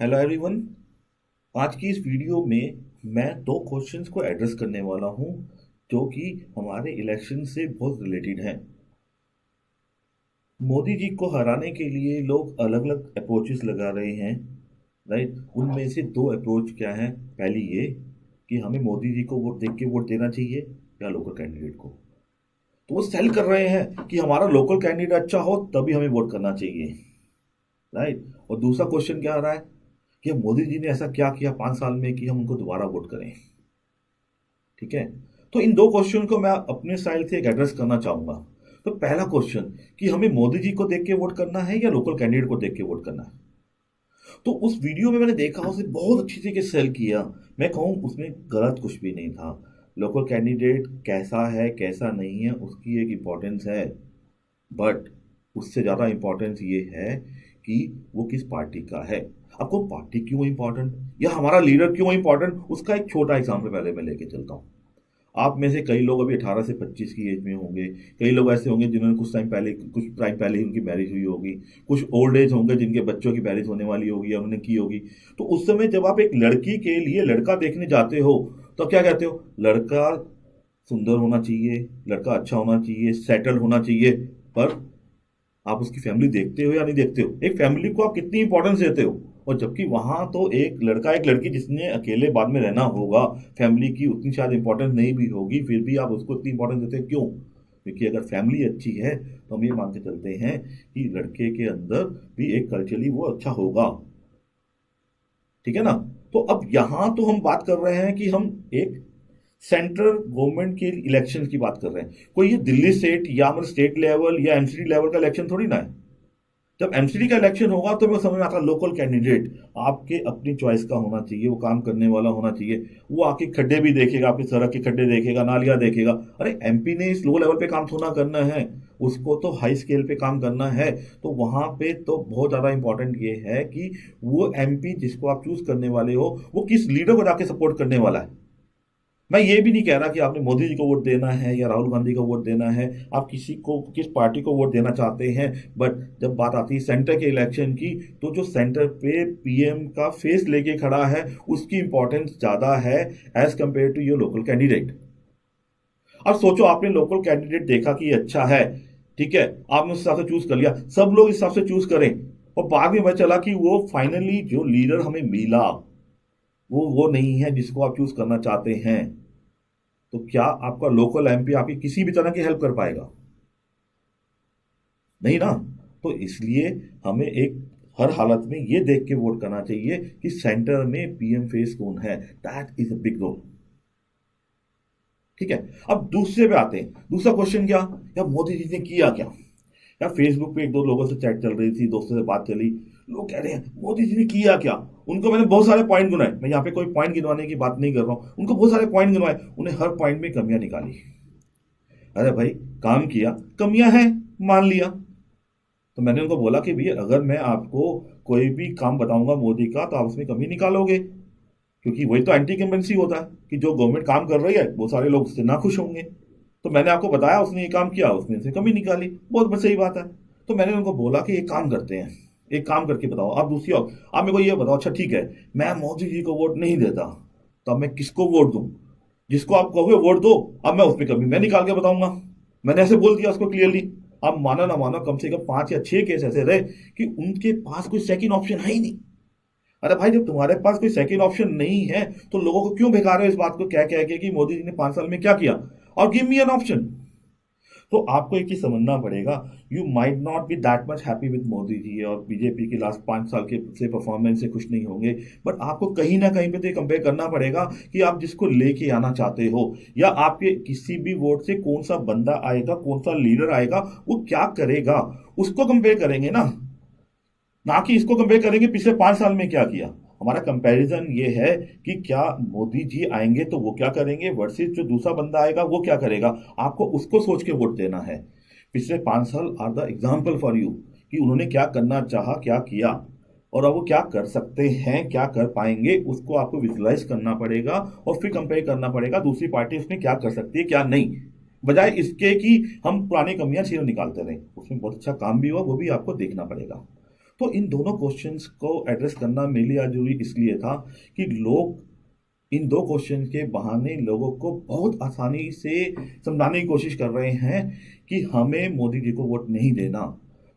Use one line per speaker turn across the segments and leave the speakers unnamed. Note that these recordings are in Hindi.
Hello everyone. आज की इस वीडियो में मैं दो क्वेश्चंस को एड्रेस करने वाला हूं जो कि हमारे इलेक्शन से बहुत रिलेटेड हैं। मोदी जी को हराने के लिए लोग अलग अलग अप्रोचेस लगा रहे हैं, राइट। उनमें से दो अप्रोच क्या है? पहली ये कि हमें मोदी जी को वोट देख के वोट देना चाहिए या लोकल कैंडिडेट को। तो वो सेल कर रहे हैं कि हमारा लोकल कैंडिडेट अच्छा हो तभी हमें वोट करना चाहिए, राइट। और दूसरा क्वेश्चन क्या आ रहा है कि मोदी जी ने ऐसा क्या किया 5 साल में कि हम उनको दोबारा वोट करें। ठीक है। तो इन दो क्वेश्चन को मैं अपने स्टाइल से एक एड्रेस करना चाहूंगा। तो पहला क्वेश्चन कि हमें मोदी जी को देख के वोट करना है या लोकल कैंडिडेट को देख के वोट करना है। तो उस वीडियो में मैंने देखा उसे बहुत अच्छी तरीके से सेल किया। मैं कहूँ उसमें गलत कुछ भी नहीं था। लोकल कैंडिडेट कैसा है कैसा नहीं है उसकी एक इम्पोर्टेंस है, बट उससे ज़्यादा इम्पोर्टेंस ये है कि वो किस पार्टी का है। आपको पार्टी क्यों इम्पोर्टेंट या हमारा लीडर क्यों इम्पोर्टेंट, उसका एक छोटा एग्जाम्पल पहले मैं लेके चलता हूँ। आप में से कई लोग अभी 18 से 25 की एज में होंगे। कई लोग ऐसे होंगे जिन्होंने कुछ टाइम पहले ही उनकी मैरिज हुई होगी। कुछ ओल्ड एज होंगे जिनके बच्चों की मैरिज होने वाली होगी या उन्होंने की होगी। तो उस समय जब आप एक लड़की के लिए लड़का देखने जाते हो तो क्या कहते हो? लड़का सुंदर होना चाहिए, लड़का अच्छा होना चाहिए, सेटल होना चाहिए। पर आप उसकी फैमिली देखते हो या नहीं देखते हो? एक फैमिली को आप कितनी इंपॉर्टेंस देते हो? और जबकि वहां तो एक लड़का एक लड़की जिसने अकेले बाद में रहना होगा, फैमिली की उतनी शायद इंपॉर्टेंस नहीं भी होगी, फिर भी आप उसको इतनी इंपॉर्टेंस देते हैं क्यों? क्योंकि अगर फैमिली अच्छी है तो हम ये मान के चलते हैं कि लड़के के अंदर भी एक कल्चरली वो अच्छा होगा। ठीक है ना। तो अब यहां तो हम बात कर रहे हैं कि हम एक सेंट्रल गवर्नमेंट के इलेक्शन की बात कर रहे हैं। कोई ये दिल्ली स्टेट या मतलब स्टेट लेवल या एमसीडी लेवल का इलेक्शन थोड़ी ना है। जब एमसीडी का इलेक्शन होगा तो मैं समझ में आता है लोकल कैंडिडेट आपके अपनी चॉइस का होना चाहिए, वो काम करने वाला होना चाहिए। वो आके खड्डे भी देखेगा, आपकी सड़क के खड्डे देखेगा, नालियां देखेगा। अरे एमपी ने इस लो लेवल पे काम थोड़ा करना है, उसको तो हाई स्केल पे काम करना है। तो वहां पे तो बहुत ज्यादा इंपॉर्टेंट ये है कि वो एमपी जिसको आप चूज करने वाले हो वो किस लीडर को जाके सपोर्ट करने वाला है। मैं ये भी नहीं कह रहा कि आपने मोदी जी को वोट देना है या राहुल गांधी को वोट देना है, आप किसी को किस पार्टी को वोट देना चाहते हैं। बट जब बात आती है सेंटर के इलेक्शन की, तो जो सेंटर पे पीएम का फेस लेके खड़ा है उसकी इंपॉर्टेंस ज्यादा है as compare to your local candidate. अब सोचो आपने लोकल कैंडिडेट देखा कि ये अच्छा है, ठीक है, आपने उस हिसाब से चूज कर लिया, सब लोग इस हिसाब से चूज करें, और बाद में पता चला कि वो फाइनली जो लीडर हमें मिला वो नहीं है जिसको आप चूज करना चाहते हैं। तो क्या आपका लोकल एमपी आपकी किसी भी तरह की हेल्प कर पाएगा? नहीं ना। तो इसलिए हमें एक हर हालत में ये देख के वोट करना चाहिए कि सेंटर में पीएम फेस कौन है। That is a big role. ठीक है। अब दूसरे पे आते हैं। दूसरा क्वेश्चन क्या? या मोदी जी ने किया क्या? या फेसबुक पे एक दो लोगों से चैट चल रही थी, दोस्तों से बात चली, लोग कह रहे हैं मोदी जी ने किया क्या। उनको मैंने बहुत सारे पॉइंट गिनाए, मैं यहाँ पे कोई पॉइंट गिनवाने की बात नहीं कर रहा हूँ, उनको बहुत सारे पॉइंट गिनवाए, उन्हें हर पॉइंट में कमियां निकाली। अरे भाई, काम किया, कमियां हैं, मान लिया। तो मैंने उनको बोला कि भैया अगर मैं आपको कोई भी काम बताऊंगा मोदी का तो आप उसमें कमी निकालोगे, क्योंकि वही तो एंटी इनकम्बेंसी होता है कि जो गवर्नमेंट काम कर रही है वो सारे लोग उससे नाखुश होंगे। तो मैंने आपको बताया उसने ये काम किया, उसने इसे कमी निकाली, बहुत सही बात है। तो मैंने उनको बोला कि एक काम करते हैं, एक काम करके बताओ आप दूसरी और आप मेरे को ये बताओ, अच्छा ठीक है मैं मोदी जी को वोट नहीं देता तो अब मैं किसको वोट दूं? जिसको आप कहोगे वोट दो, अब मैं उस पर कमी मैं निकाल के बताऊंगा। मैंने ऐसे बोल दिया उसको क्लियरली। आप मानो ना मानो, कम से कम 5 या 6 केस ऐसे रहे कि उनके पास कोई सेकंड ऑप्शन है ही नहीं। अरे भाई, जब तुम्हारे पास कोई सेकंड ऑप्शन नहीं है तो लोगों को क्यों बेकार है इस बात को कह कह के कि मोदी जी ने 5 साल में क्या किया, और गिव मी एन ऑप्शन। तो आपको एक चीज समझना पड़ेगा, you might not be that much happy with Modi ji और बीजेपी की लास्ट 5 साल के से परफॉर्मेंस से खुश नहीं होंगे, बट आपको कहीं ना कहीं पे तो कंपेयर करना पड़ेगा कि आप जिसको लेके आना चाहते हो या आपके किसी भी वोट से कौन सा बंदा आएगा, कौन सा लीडर आएगा, वो क्या करेगा, उसको कंपेयर करेंगे ना। ना कि इसको कंपेयर करेंगे पिछले 5 साल में क्या किया। हमारा कंपैरिजन ये है कि क्या मोदी जी आएंगे तो वो क्या करेंगे वर्सेस जो दूसरा बंदा आएगा वो क्या करेगा। आपको उसको सोच के वोट देना है। पिछले 5 साल are the example for you कि उन्होंने क्या करना चाहा, क्या किया, और अब वो क्या कर सकते हैं, क्या कर पाएंगे, उसको आपको विजुलाइज करना पड़ेगा और फिर कंपेयर करना पड़ेगा दूसरी पार्टी उसमें क्या कर सकती है क्या नहीं, बजाय इसके कि हम पुरानी कमियां छीन निकालते रहें। उसमें बहुत अच्छा काम भी हुआ वो भी आपको देखना पड़ेगा। तो इन दोनों क्वेश्चंस को एड्रेस करना मेरे लिए आज जरूरी इसलिए था कि लोग इन दो क्वेश्चन के बहाने लोगों को बहुत आसानी से समझाने की कोशिश कर रहे हैं कि हमें मोदी जी को वोट नहीं देना।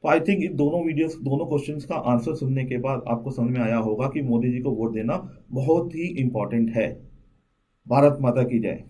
तो आई थिंक इन दोनों क्वेश्चंस का आंसर सुनने के बाद आपको समझ में आया होगा कि मोदी जी को वोट देना बहुत ही इंपॉर्टेंट है। भारत माता की जय।